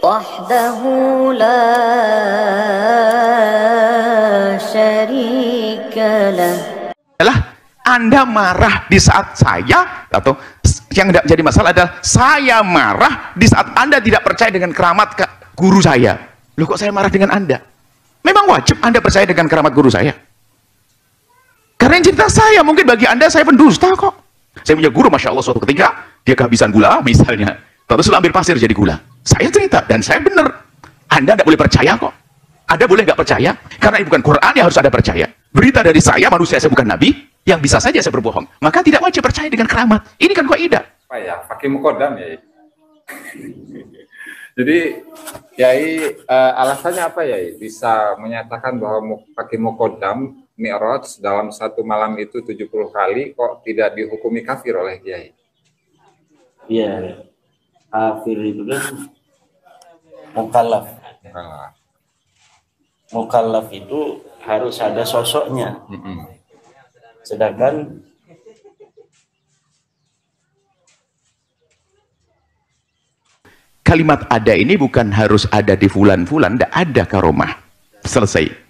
وحده لا شريك له. Adalah Anda marah di saat saya, atau yang tidak jadi masalah adalah saya marah di saat Anda tidak percaya dengan keramat guru saya. Loh, kok saya marah dengan Anda? Memang wajib Anda percaya dengan keramat guru saya? Karena yang cerita saya, mungkin bagi Anda saya pendusta kok. Saya punya guru, Masya Allah, suatu ketika dia kehabisan gula misalnya, terus ambil pasir jadi gula. Saya cerita dan saya benar. Anda tidak boleh percaya kok. Anda boleh nggak percaya? Karena ini bukan Quran yang harus Anda percaya. Berita dari saya, manusia, saya bukan nabi, yang bisa saja saya berbohong. Maka tidak wajib percaya dengan keramat. Ini kan kaidah. Apa ya? Fakih mukodam ya. Jadi, Yai, alasannya apa ya? Bisa menyatakan bahwa fakih mukodam Mi'raj dalam satu malam itu 70 kali kok tidak dihukumi kafir oleh Yai? Iya, kafir itu kan mukallaf. Mukallaf itu harus ada sosoknya. Sedangkan kalimat ada ini bukan harus ada di fulan-fulan, tidak ada karomah. Selesai.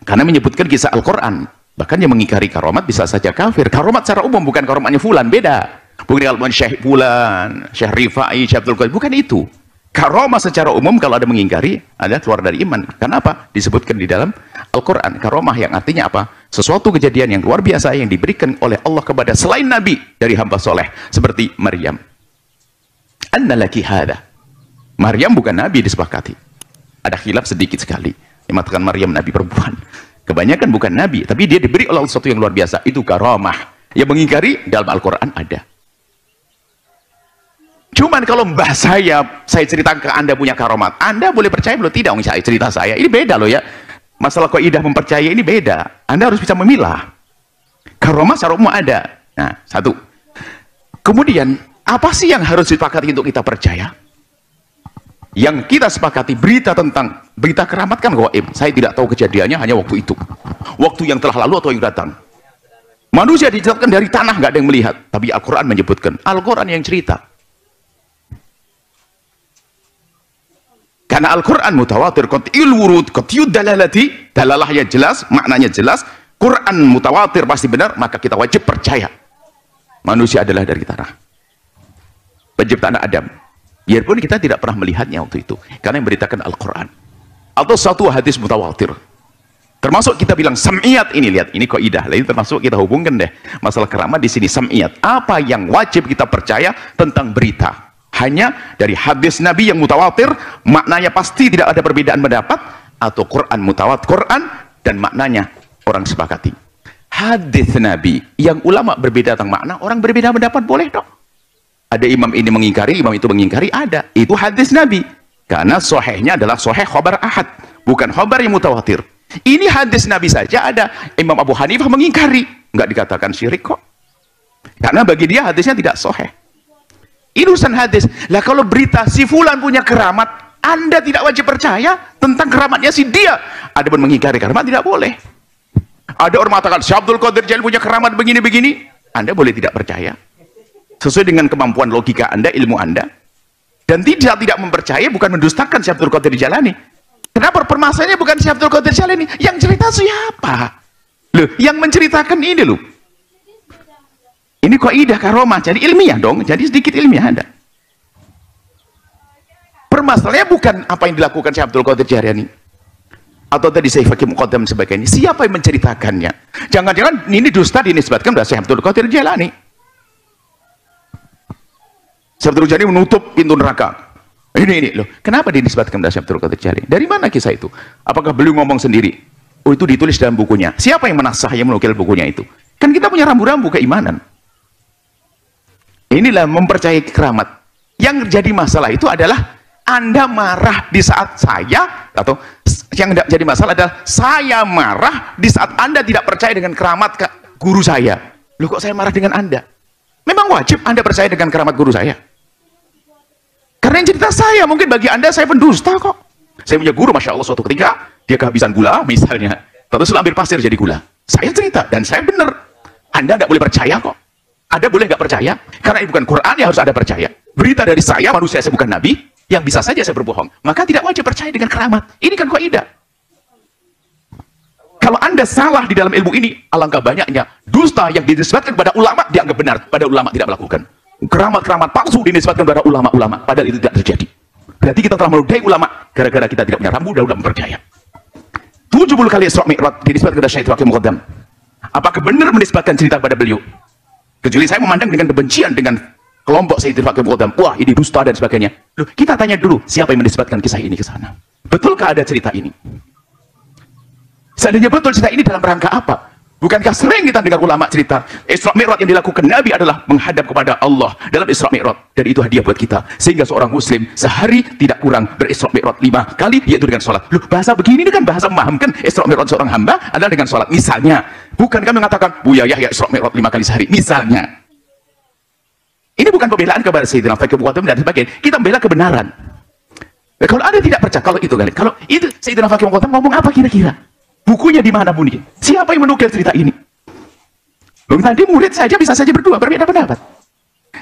Karena menyebutkan kisah Al-Quran. Bahkan yang mengingkari karomat bisa saja kafir. Karomat secara umum, bukan karomatnya fulan, beda. Bukan karomat Syekh fulan, Syekh Rifai, Syekh Abdul Qadir, bukan itu. Karomah secara umum kalau ada mengingkari, ada keluar dari iman. Kenapa? Disebutkan di dalam Al-Quran. Karomah yang artinya apa? Sesuatu kejadian yang luar biasa yang diberikan oleh Allah kepada selain Nabi dari hamba soleh. Seperti Maryam. Anna laki hada. Maryam bukan Nabi, disepakati. Ada khilaf sedikit sekali. Yang mengatakan Maryam Nabi perempuan. Kebanyakan bukan Nabi, tapi dia diberi oleh Allah sesuatu yang luar biasa. Itu karomah. Yang mengingkari dalam Al-Quran ada. Cuman kalau mbah saya ceritakan ke Anda punya karomat, Anda boleh percaya belum? Tidak, saya cerita saya. Ini beda loh ya. Masalah kaidah mempercayai ini beda. Anda harus bisa memilah. Karomat secara umum ada. Nah, satu. Kemudian, apa sih yang harus disepakati untuk kita percaya? Yang kita sepakati berita tentang berita keramat kan gaib. Saya tidak tahu kejadiannya hanya waktu itu. Waktu yang telah lalu atau yang datang. Manusia diceritakan dari tanah, nggak ada yang melihat. Tapi Al-Quran menyebutkan. Al-Quran yang cerita. Karena Al-Quran mutawatir, qat'il wurud, qat'iyud dalalati, dalalahnya jelas, maknanya jelas, Quran mutawatir pasti benar, maka kita wajib percaya. Manusia adalah dari tanah. Penciptaan Adam. Biarpun kita tidak pernah melihatnya waktu itu. Karena yang beritakan Al-Quran. Atau satu hadis mutawatir. Termasuk kita bilang sam'iyat ini, lihat, ini kaidah. Ini termasuk kita hubungkan deh. Masalah keramat di sini sam'iyat. Apa yang wajib kita percaya tentang berita? Hanya dari hadis Nabi yang mutawatir, maknanya pasti tidak ada perbedaan pendapat, atau Quran mutawatir, Quran dan maknanya orang sepakati. Hadis Nabi yang ulama berbeda tentang makna, orang berbeda pendapat boleh dong. Ada imam ini mengingkari, imam itu mengingkari, ada. Itu hadis Nabi. Karena sahihnya adalah sahih khabar ahad, bukan khabar yang mutawatir. Ini hadis Nabi saja ada. Imam Abu Hanifah mengingkari, nggak dikatakan syirik kok. Karena bagi dia hadisnya tidak sahih. Ini urusan hadis. Lah kalau berita si fulan punya keramat, Anda tidak wajib percaya tentang keramatnya si dia. Ada pun mengingkari keramat tidak boleh. Ada orang mengatakan Syekh Abdul Qadir Jalani punya keramat begini-begini, Anda boleh tidak percaya. Sesuai dengan kemampuan logika Anda, ilmu Anda. Dan tidak mempercaya bukan mendustakan Syekh Abdul Qadir Jalani. Kenapa permasalahannya bukan Syekh Abdul Qadir Jalani? Yang cerita siapa? Loh, yang menceritakan ini loh. Ini kaidah karomah, jadi ilmiah dong, jadi sedikit ilmiah ada. Permasalahannya bukan apa yang dilakukan Syekh Abdul Qadir Jalani atau tadi saya fakih muqaddam sebagainya. Siapa yang menceritakannya? Jangan-jangan ini dusta dinisbatkan pada Syekh Abdul Qadir Jalani. Syekh Abdul Jalani menutup pintu neraka. Ini loh. Kenapa dinisbatkan pada Syekh Abdul Qadir Jalani? Dari mana kisah itu? Apakah beliau ngomong sendiri? Oh, itu ditulis dalam bukunya. Siapa yang menasah, yang menukil bukunya itu? Kan kita punya rambu-rambu keimanan. Inilah mempercayai keramat. Yang jadi masalah itu adalah Anda marah di saat saya, atau yang tidak jadi masalah adalah saya marah di saat Anda tidak percaya dengan keramat guru saya. Loh, kok saya marah dengan Anda? Memang wajib Anda percaya dengan keramat guru saya? Karena yang cerita saya, mungkin bagi Anda saya pendusta kok. Saya punya guru, Masya Allah, suatu ketika dia kehabisan gula misalnya, terus ambil pasir jadi gula. Saya cerita dan saya benar. Anda tidak boleh percaya kok. Ada boleh nggak percaya? Karena ini bukan Quran yang harus Anda percaya. berita dari saya, manusia, saya bukan nabi, yang bisa saja saya berbohong, maka tidak wajib percaya dengan keramat. Ini kan kaidah. Kalau Anda salah di dalam ilmu ini, alangkah banyaknya dusta yang dinisbatkan kepada ulama dianggap benar, pada ulama tidak melakukan. Keramat-keramat palsu dinisbatkan kepada ulama-ulama, padahal itu tidak terjadi. Berarti kita telah menodai ulama gara-gara kita tidak punya rambu dan tidak percaya. 70 kali Isra Mi'raj dinisbatkan kepada Syekh Al-Hakim Muqaddam. Apakah benar menisbatkan cerita pada beliau? Kecuali saya memandang dengan kebencian dengan kelompok Syekh Al-Hakim Muqaddam. Wah, ini dusta dan sebagainya. Loh, kita tanya dulu, siapa yang menisbatkan kisah ini ke sana? Betulkah ada cerita ini? Seandainya betul cerita ini dalam rangka apa? Bukankah sering kita dengar ulama cerita Isra Mi'raj yang dilakukan Nabi adalah menghadap kepada Allah dalam Isra Mi'raj, dan itu hadiah buat kita, sehingga seorang muslim sehari tidak kurang berisra Mi'raj 5 kali, yaitu dengan sholat. Loh, bahasa begini ini kan bahasa memahamkan Isra Mi'raj seorang hamba adalah dengan sholat. Misalnya, bukan kami mengatakan Buya Yahya Isra Mi'raj 5 kali sehari, misalnya. Ini bukan pembelaan kepada Sayyidina Al-Hakim Muqaddam dan sebagainya, kita membela kebenaran. Kalau Anda tidak percaya, kalau itu Sayyidina Al-Hakim Muqaddam ngomong apa kira-kira? Bukunya di mana bunyi? Siapa yang menukil cerita ini? Tadi murid saja bisa saja berdua berbeda pendapat.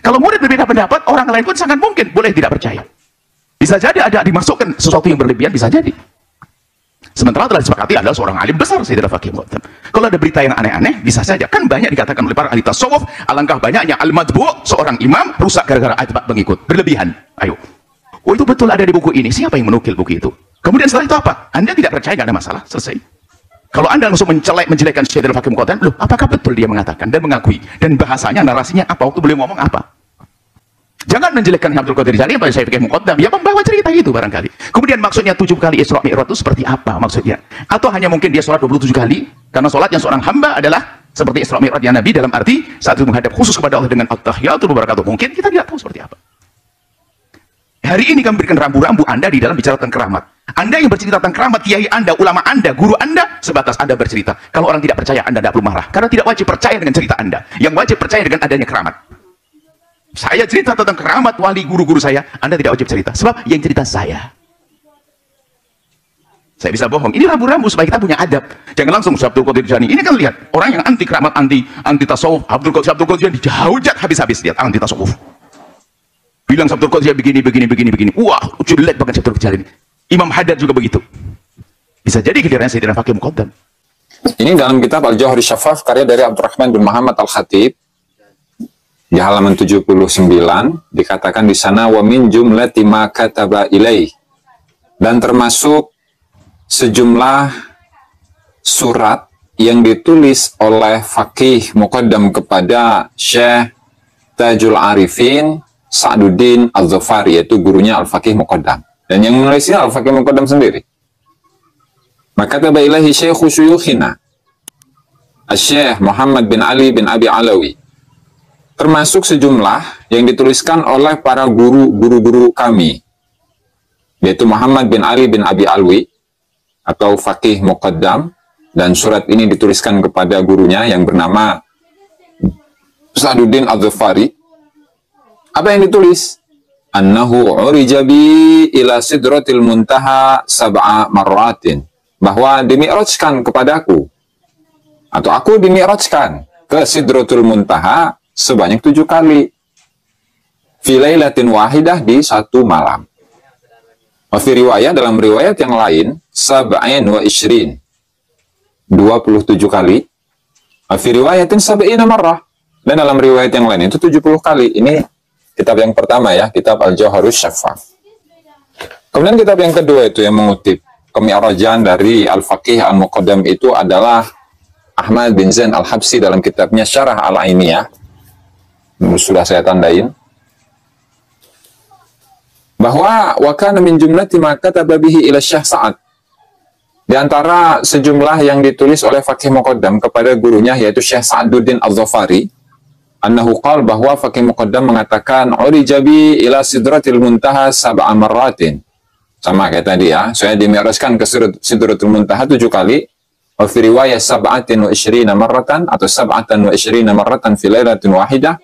Kalau murid berbeda pendapat, orang lain pun sangat mungkin boleh tidak percaya. Bisa jadi ada dimasukkan sesuatu yang berlebihan, bisa jadi. Sementara telah disepakati adalah seorang alim besar, Sayyidina Al-Hakim Muqaddam. Kalau ada berita yang aneh-aneh, bisa saja. Kan banyak dikatakan oleh para ahli tasawuf, alangkah banyaknya al-madbu', seorang imam rusak gara-gara atba' pengikut. Berlebihan. Ayo. Oh, itu betul ada di buku ini. Siapa yang menukil buku itu? Kemudian setelah itu apa? Anda tidak percaya, tidak ada masalah. Selesai. Kalau Anda langsung menjelekkan Syekh Al-Hakim Muqaddam, loh, apakah betul dia mengatakan dan mengakui? Dan bahasanya, narasinya apa? Waktu beliau ngomong apa? Jangan menjelekkan Abdul Qadir Jailani pada Syekh Al-Hakim Muqaddam. Ya membawa cerita itu barangkali. Kemudian maksudnya 7 kali Isra Mi'raj itu seperti apa maksudnya? Atau hanya mungkin dia sholat 27 kali? Karena sholat yang seorang hamba adalah seperti Isra Mi'raj yang Nabi, dalam arti saat itu menghadap khusus kepada Allah dengan at-tahiyatul wabarakatuh. Mungkin kita tidak tahu seperti apa. Hari ini kami berikan rambu-rambu Anda di dalam bicara tentang keramat. Anda yang bercerita tentang keramat, kiai Anda, ulama Anda, guru Anda, sebatas Anda bercerita. Kalau orang tidak percaya, Anda tidak perlu marah. Karena tidak wajib percaya dengan cerita Anda. Yang wajib percaya dengan adanya keramat. Saya cerita tentang keramat wali guru-guru saya, Anda tidak wajib cerita. Sebab yang cerita saya. Saya bisa bohong. Ini rambu-rambu supaya kita punya adab. Jangan langsung Abdul Qadir Jailani. Ini kan lihat, orang yang anti keramat, anti tasawuf, Abdul Qadir Jailani dijahujat habis-habis, lihat, anti tasawuf. Bilang Abdul Qadir begini. Wah, jelek banget Abdul Qadir ini. Imam Haddad juga begitu. Bisa jadi giliran Sayyidina Al-Hakim Muqaddam. Ini dalam kitab Al-Jawhar Syaffaf karya dari Abdurrahman bin Muhammad Al-Khatib di halaman 79 dikatakan di sana wa min jumlati ma kataba ilaih, dan termasuk sejumlah surat yang ditulis oleh Faqih Muqaddam kepada Syekh Tajul Arifin Sa'duddin Al-Zafari, yaitu gurunya Al-Faqih Muqaddam. Dan yang menulisnya Al-Faqih Muqaddam sendiri. Maka kata ilahi Syekhu Syuyukhina Syekh Muhammad bin Ali bin Abi Alawi, termasuk sejumlah yang dituliskan oleh para guru-guru kami, yaitu Muhammad bin Ali bin Abi Alwi atau Faqih Muqaddam, dan surat ini dituliskan kepada gurunya yang bernama Sa'duddin Al-Zafari. Apa yang ditulis? Annahu urijabi ila sidratil muntaha sab'a marratin, bahwa dimi'rajkan kepadaku, atau aku dimi'rajkan ke sidratul muntaha sebanyak 7 kali, fi lailatin wahidah, di 1 malam. Wa fi riwayah, dalam riwayat yang lain, sab'in wa ishrin, 27 kali. Wa fi riwayatin sab'ina marrah, dan dalam riwayat yang lain itu 70 kali. Ini kitab yang pertama ya, kitab Al-Jawharus Syaffaf. Kemudian kitab yang kedua itu yang mengutip kemi'rajan dari Al-Faqih Al-Muqaddam itu adalah Ahmad bin Zain Al-Habsi dalam kitabnya Syarah Al-Ainiyah. Sudah saya tandain. Bahwa wa kana min jumlati ma kataba bihi ila Syekh Sa'ad. Di antara sejumlah yang ditulis oleh Faqih Muqaddam kepada gurunya yaitu Syekh Sa'duddin Al-Zafari, annahu qala, bahwa Faqih Muqaddam mengatakan urijabi ila sidratil muntaha sab'a marratin. Sama kayak tadi ya, saya dimi'rajkan ke sidratul muntaha 7 kali. Wa fi riwayah sab'atin wa isyrina marratan, atau sab'atan wa isyrina marratan fi lailatin wahidah.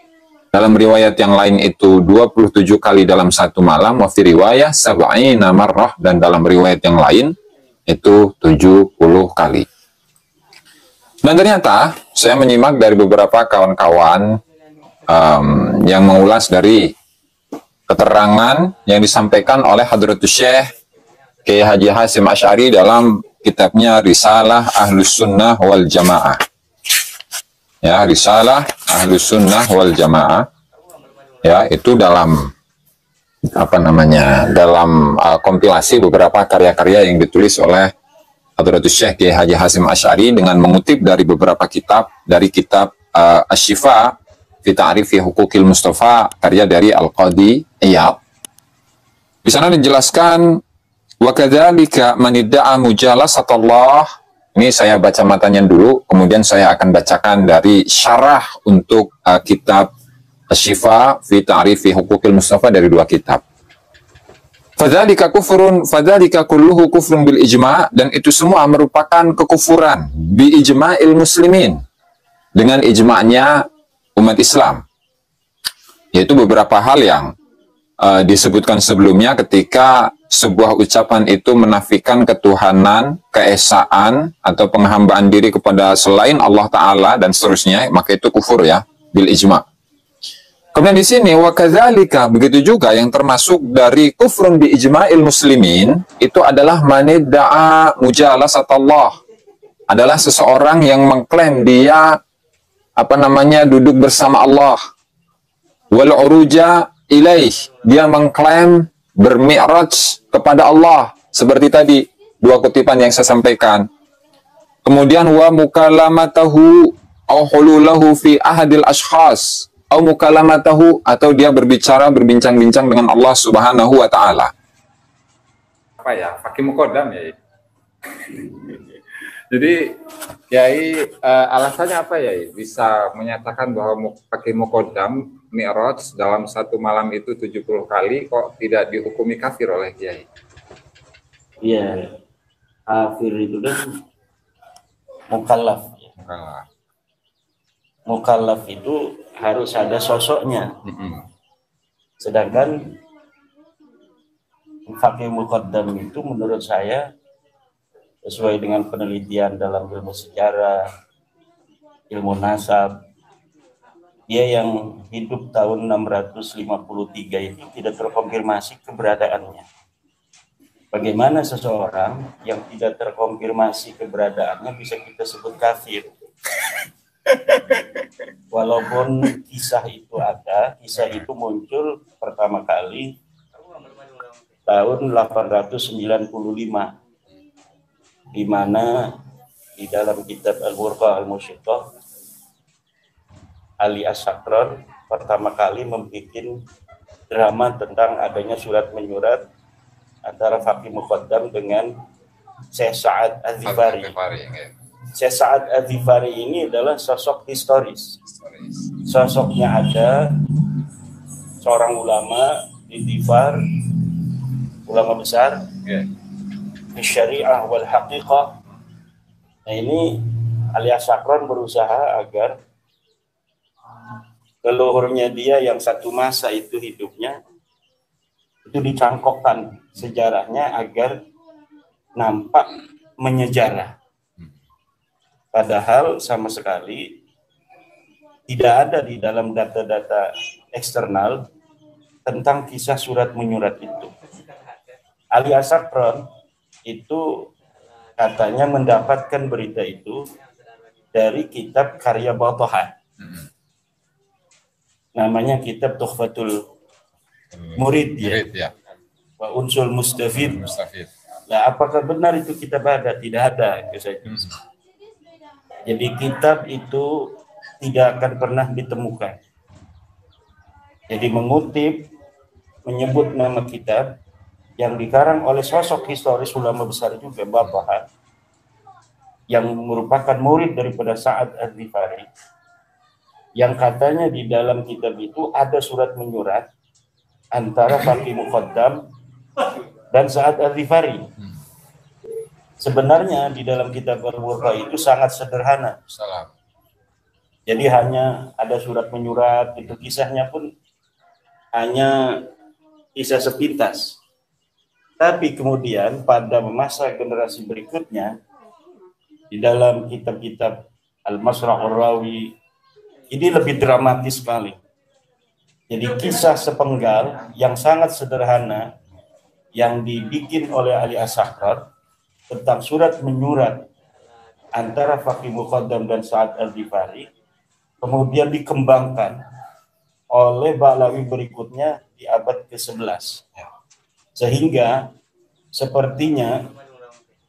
Dalam riwayat yang lain itu 27 kali dalam 1 malam. Wa fi riwayah sab'ina marrah, dan dalam riwayat yang lain itu 70 kali. Dan ternyata saya menyimak dari beberapa kawan-kawan yang mengulas dari keterangan yang disampaikan oleh Hadratus Syekh Kiai Haji Hasyim Asy'ari dalam kitabnya Risalah Ahlus Sunnah wal Jamaah. Ya, Risalah Ahlus Sunnah wal Jamaah. Ya, itu dalam dalam kompilasi beberapa karya-karya yang ditulis oleh Hadratus Syekh Kiai Haji Hasyim Asy'ari dengan mengutip dari beberapa kitab, dari kitab Asy-Syifa fi Ta'rifi Huquqil Mustafa karya dari Al-Qadi Iyad. Di sana dijelaskan wa kadzalika man idda'a mujalasatullah. Ini saya baca matanya dulu, kemudian saya akan bacakan dari syarah untuk kitab Asy-Syifa fi Ta'rifi Huquqil Mustafa dari dua kitab. Fadzalika kufrun, fadzalika kulluhu kufrun bil ijma', dan itu semua merupakan kekufuran bi ijma'il muslimin, dengan ijma'nya umat Islam. Yaitu beberapa hal yang disebutkan sebelumnya ketika sebuah ucapan itu menafikan ketuhanan, keesaan, atau penghambaan diri kepada selain Allah Ta'ala dan seterusnya, maka itu kufur ya, bil ijma'. Kemudian di sini wa kadzalika, begitu juga yang termasuk dari kufrun bi ijma'il muslimin itu adalah manidda'a mujalasatullah, adalah seseorang yang mengklaim dia duduk bersama Allah, wal uruja ilaih, dia mengklaim bermi'raj kepada Allah seperti tadi dua kutipan yang saya sampaikan. Kemudian wa mukalamatahu au hululahu fi ahadil ashkhas au mukalamatahu, atau dia berbincang-bincang dengan Allah Subhanahu wa taala. Apa ya? Fakih muqaddam ya. Jadi Kiai alasannya apa ya bisa menyatakan bahwa fakih muqaddam mi'raj dalam satu malam itu 70 kali kok tidak dihukumi kafir oleh Kiai? Iya, kafir itu kan mukallaf. Mukallaf. Mukallaf itu harus ada sosoknya. Sedangkan fakih muqaddam itu menurut saya sesuai dengan penelitian dalam ilmu sejarah, ilmu nasab, dia yang hidup tahun 653 itu tidak terkonfirmasi keberadaannya. Bagaimana seseorang yang tidak terkonfirmasi keberadaannya bisa kita sebut kafir? Walaupun kisah itu ada, kisah itu muncul pertama kali tahun 895, di mana di dalam kitab Al-Burqa Al-Musyiqah Ali As-Sakran pertama kali membuat drama tentang adanya surat menyurat antara fakih muqaddam dengan Syekh Sa'ad Az-Zifari. Syekh Sa'ad Az-Zifari ini adalah sosok historis. Sosoknya ada seorang ulama di Dhifar, ulama besar, syariah wal haqiqah. Nah ini alias Sakron berusaha agar leluhurnya dia yang satu masa itu hidupnya itu dicangkokkan sejarahnya agar nampak menyejarah. Padahal sama sekali tidak ada di dalam data-data eksternal tentang kisah surat menyurat itu. Ali As-Sakran itu katanya mendapatkan berita itu dari kitab karya Bataha. Namanya kitab Tuhfatul Murid ya. Wa Unsul Mustafid. Nah, apakah benar itu kitab ada? Tidak ada. Jadi kitab itu tidak akan pernah ditemukan. Jadi menyebut nama kitab yang dikarang oleh sosok historis ulama besar juga, Bapak, yang merupakan murid daripada Sa'ad Az-Zifari, yang katanya di dalam kitab itu ada surat menyurat antara fakih muqaddam dan Sa'ad Az-Zifari. Sebenarnya di dalam kitab Al-Burqa itu sangat sederhana. Jadi hanya ada surat menyurat, itu kisahnya pun hanya kisah sepintas. Tapi kemudian pada masa generasi berikutnya, di dalam kitab-kitab Al-Masrahur Rawi, ini lebih dramatis sekali. Jadi kisah sepenggal yang sangat sederhana yang dibikin oleh Ali As-Sakrar tentang surat menyurat antara Faqih Muqaddam dan Sa'ad Al-Ghifari kemudian dikembangkan oleh Ba'lawi berikutnya di abad ke-11. Sehingga sepertinya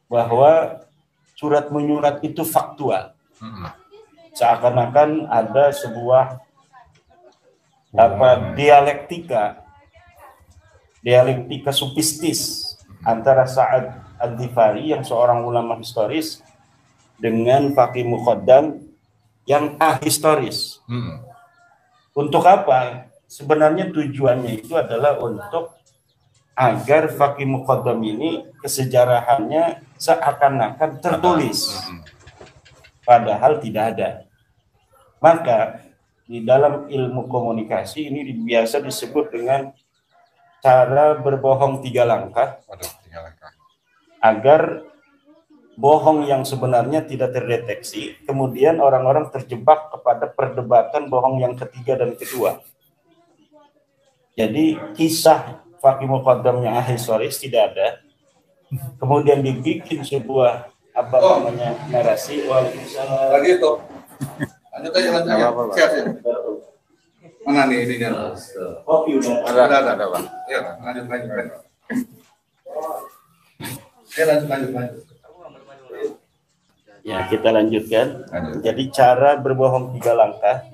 bahwa surat menyurat itu faktual. Seakan-akan ada sebuah dialektika sufistis antara Sa'ad Al-Ghifari yang seorang ulama historis dengan Faqih Muqaddam yang ahistoris. Untuk apa? Sebenarnya tujuannya itu adalah untuk agar Faqih Muqaddam ini kesejarahannya seakan-akan tertulis, padahal tidak ada. Maka di dalam ilmu komunikasi ini biasa disebut dengan cara berbohong 3 langkah. Agar bohong yang sebenarnya tidak terdeteksi, kemudian orang-orang terjebak kepada perdebatan bohong yang ketiga dan kedua. Jadi kisah Faqih Muqaddam yang ahistoris tidak ada, kemudian dibikin sebuah narasi. Waalaikumsalam. Lagi itu. Lanjut aja. Siap. Mana nih ini? Kopi udah. Ada, Bang. Ya, lanjut. Lanjut. Ya, kita lanjutkan. Jadi cara berbohong 3 langkah.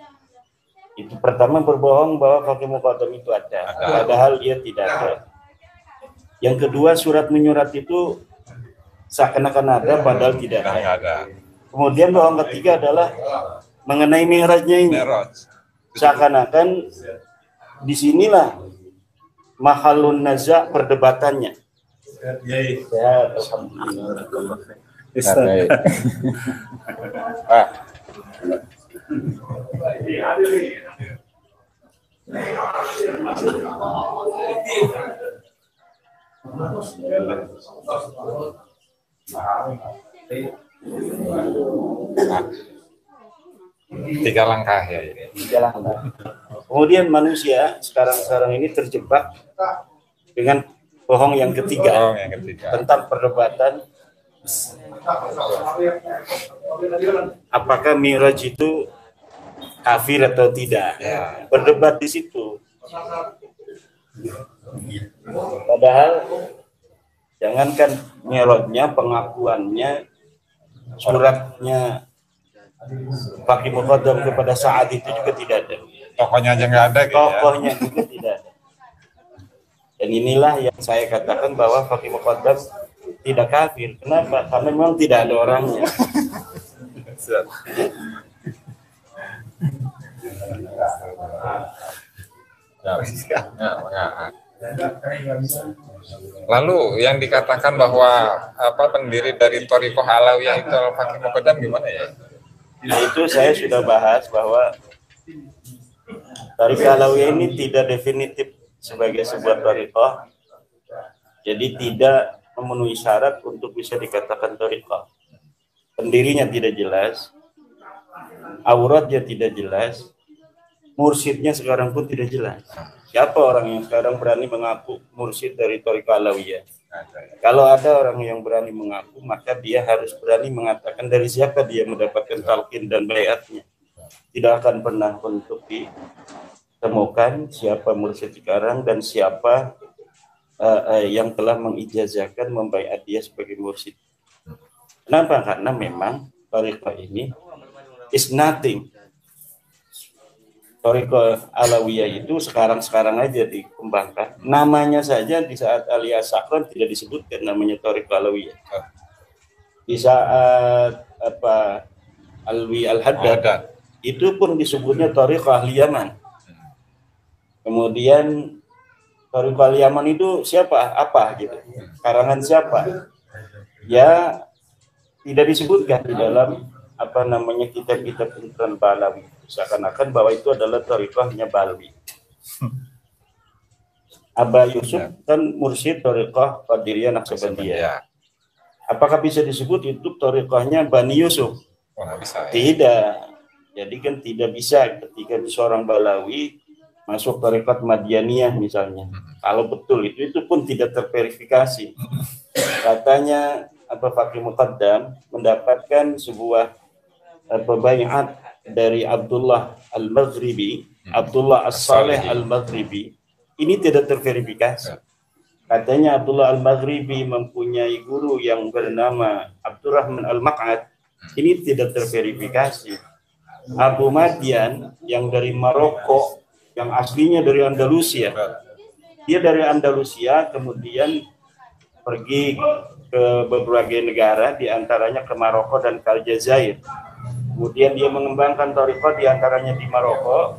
Itu pertama berbohong bahwa Faqih Muqaddam itu ada, padahal dia tidak ada. Yang kedua, surat menyurat itu seakan-akan ada, padahal tidak ada. Kemudian bohong ketiga adalah mengenai mi'rajnya ini. Seakan-akan disinilah mahalun naza' perdebatannya. Ya, alhamdulillah. Tiga langkah ya. Kemudian manusia sekarang ini terjebak dengan bohong yang ketiga, tentang perdebatan apakah Mi'raj itu kafir atau tidak. Berdebat di situ. Padahal jangankan Mi'rajnya, pengakuannya, suratnya Faqih Muqaddam kepada Sa'ad itu juga tidak ada. Tokohnya aja nggak ada. Tokohnya juga tidak ada. Dan inilah yang saya katakan bahwa Faqih Muqaddam tidak kafir. Kenapa? Karena memang tidak ada orangnya. Lalu yang dikatakan bahwa pendiri dari Thariqah Alawiyah itu Faqih Muqaddam gimana ya? Nah, itu saya sudah bahas bahwa Thariqah Alawiyah ini tidak definitif sebagai sebuah thariqah. Jadi tidak memenuhi syarat untuk bisa dikatakan thariqah. Pendirinya tidak jelas, auratnya tidak jelas, mursyidnya sekarang pun tidak jelas. Siapa orang yang sekarang berani mengaku mursyid dari Thariqah Alawiyah? Kalau ada orang yang berani mengaku, maka dia harus berani mengatakan dari siapa dia mendapatkan talqin dan baiatnya. Tidak akan pernah untuk ditemukan siapa mursyid sekarang dan siapa yang telah mengijazahkan membaiat dia sebagai mursyid. Kenapa? Karena memang thariqah ini is nothing. Thariqah Alawiyah itu sekarang aja dikembangkan. Namanya saja di saat Ali As-Sakrar tidak disebutkan namanya Thariqah Alawiyah. Di saat Alwi Al-Haddad itu pun disebutnya Thariqah Al-Yaman. Kemudian Thariqah Al-Yaman itu siapa? Apa gitu? Karangan siapa? Ya tidak disebutkan di dalam kitab-kitab Imran Balawi. Seakan-akan bahwa itu adalah thariqahnya Balawi. Aba Yusuf kan mursyid thariqah Qadiriyah Naqsabandiyah. Apakah bisa disebut itu thariqahnya Bani Yusuf? Bisa, ya. Tidak. Jadi kan tidak bisa ketika seorang Balawi masuk tarekat Madianiyah misalnya. Kalau betul itu pun tidak terverifikasi. Katanya Fakih Muqaddam mendapatkan sebuah baiat dari Abdullah Al-Maghribi, Abdullah As-Saleh Al-Maghribi. Ini tidak terverifikasi. Katanya Abdullah Al-Maghribi mempunyai guru yang bernama Abdurrahman Al-Maq'ad. Ini tidak terverifikasi. Abu Madian yang dari Maroko, yang aslinya dari Andalusia. Dia dari Andalusia kemudian pergi ke berbagai negara, diantaranya ke Maroko dan ke Aljazair. Kemudian dia mengembangkan thariqah diantaranya di Maroko,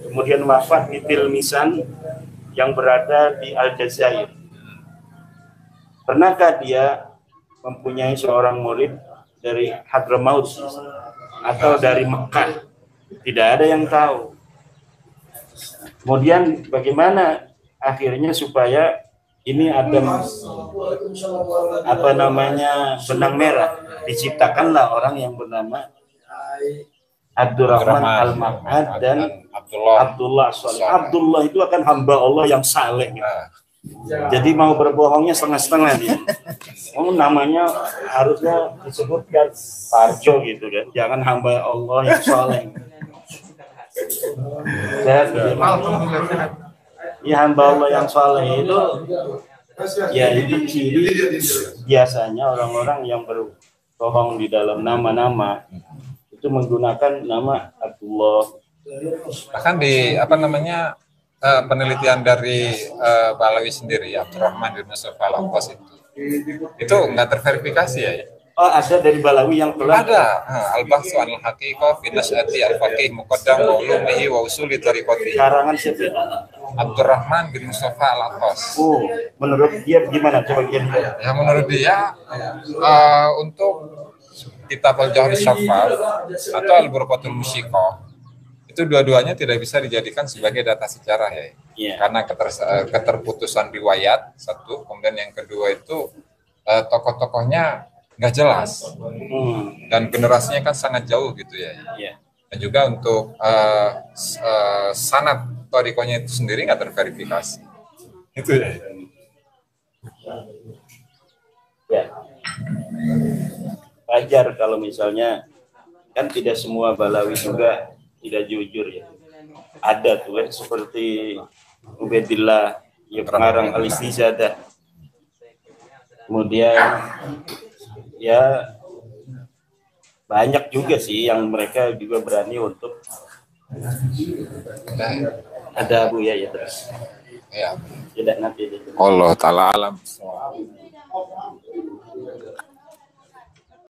kemudian wafat di Tilmisan yang berada di Aljazair. Pernahkah dia mempunyai seorang murid dari Hadramaut atau dari Mekah? Tidak ada yang tahu. Kemudian bagaimana akhirnya supaya ini ada benang merah, diciptakanlah orang yang bernama Abdurrahman Al-Maq'ad dan Abdullah Saleh. Abdullah itu akan hamba Allah yang saleh. Jadi mau berbohongnya setengah-setengah dia. Namanya harusnya disebutkan Parjo gitu kan. Jangan hamba Allah yang saleh. Ya hamba Allah yang saleh itu ya itu ciri biasanya orang-orang yang berbohong di dalam nama-nama itu menggunakan nama Abdullah. Bahkan di penelitian dari Balawi sendiri, Abdurrahman bin Mustafa Al-Abbas itu nggak terverifikasi ya? Oh, ada dari Balawi yang telah ada. Al-Bahsu Anil Haqiqah fi Nasyati Al-Faqih Muqaddam wa Ulumihi wa Usuli Tariqati. Karangan siapa? Abdurrahman bin Mustafa Al-Abbas. Oh, menurut dia gimana? Coba dia. Ya menurut dia untuk kitab Al-Jawhar Syaffaf atau Al-Burqatul Musyiqah itu dua-duanya tidak bisa dijadikan sebagai data sejarah ya. Yeah. Karena keterputusan riwayat satu, kemudian yang kedua itu tokoh-tokohnya nggak jelas dan generasinya kan sangat jauh gitu ya. Yeah. Dan juga untuk sanad thariqahnya itu sendiri nggak terverifikasi. Itu ya. Ya. Wajar kalau misalnya kan tidak semua Balawi juga tidak jujur ya. Ada tuh kan seperti Ubaidillah yang pengarang Al-Istizadah. Kemudian ya banyak juga sih yang mereka juga berani untuk ada Bu ya terus. Ya. Tidak nanti. Allah taala alam.